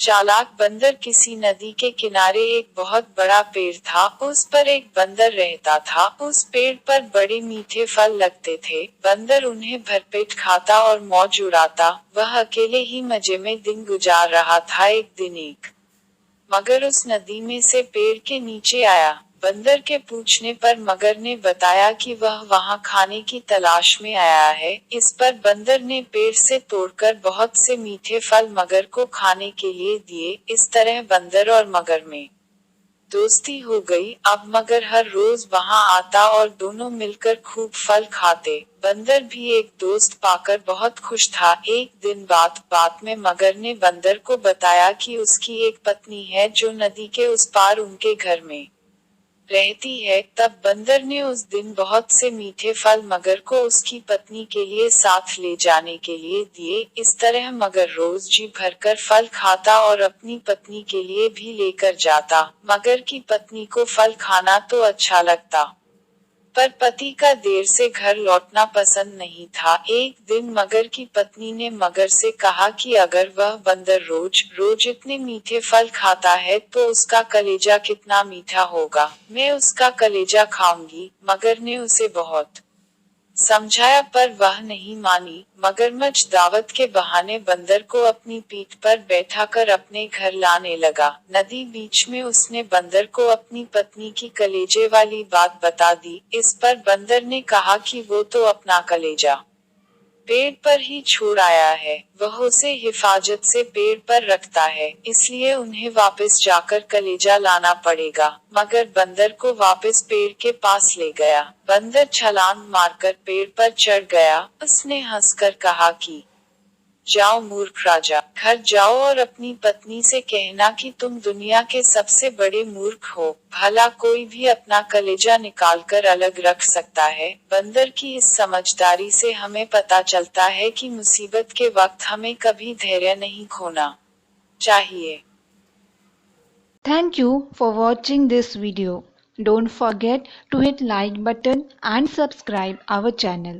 चालाक बंदर। किसी नदी के किनारे एक बहुत बड़ा पेड़ था। उस पर एक बंदर रहता था। उस पेड़ पर बड़े मीठे फल लगते थे। बंदर उन्हें भरपेट खाता और मौज उड़ाता। वह अकेले ही मजे में दिन गुजार रहा था। एक दिन एक मगर उस नदी में से पेड़ के नीचे आया। बंदर के पूछने पर मगर ने बताया कि वह वहां खाने की तलाश में आया है। इस पर बंदर ने पेड़ से तोड़कर बहुत से मीठे फल मगर को खाने के लिए दिए। इस तरह बंदर और मगर में दोस्ती हो गई। अब मगर हर रोज वहां आता और दोनों मिलकर खूब फल खाते। बंदर भी एक दोस्त पाकर बहुत खुश था। एक दिन बात में मगर ने बंदर को बताया कि उसकी एक पत्नी है जो नदी के उस पार उनके घर में रहती है। तब बंदर ने उस दिन बहुत से मीठे फल मगर को उसकी पत्नी के लिए साथ ले जाने के लिए दिए। इस तरह मगर रोज जी भरकर फल खाता और अपनी पत्नी के लिए भी लेकर जाता। मगर की पत्नी को फल खाना तो अच्छा लगता, पर पति का देर से घर लौटना पसंद नहीं था। एक दिन मगर की पत्नी ने मगर से कहा कि अगर वह बंदर रोज रोज इतने मीठे फल खाता है तो उसका कलेजा कितना मीठा होगा। मैं उसका कलेजा खाऊंगी। मगर ने उसे बहुत समझाया पर वह नहीं मानी। मगरमच्छ दावत के बहाने बंदर को अपनी पीठ पर बैठाकर अपने घर लाने लगा। नदी बीच में उसने बंदर को अपनी पत्नी की कलेजे वाली बात बता दी। इस पर बंदर ने कहा कि वो तो अपना कलेजा पेड़ पर ही छोड़ आया है। वह उसे हिफाजत से पेड़ पर रखता है, इसलिए उन्हें वापस जाकर कलेजा लाना पड़ेगा। मगर बंदर को वापस पेड़ के पास ले गया। बंदर छलांग मारकर पेड़ पर चढ़ गया। उसने हंसकर कहा कि जाओ मूर्ख राजा, घर जाओ और अपनी पत्नी से कहना कि तुम दुनिया के सबसे बड़े मूर्ख हो। भला कोई भी अपना कलेजा निकालकर अलग रख सकता है। बंदर की इस समझदारी से हमें पता चलता है कि मुसीबत के वक्त हमें कभी धैर्य नहीं खोना चाहिए। Thank you for watching this video. Don't forget to hit like button and subscribe our channel.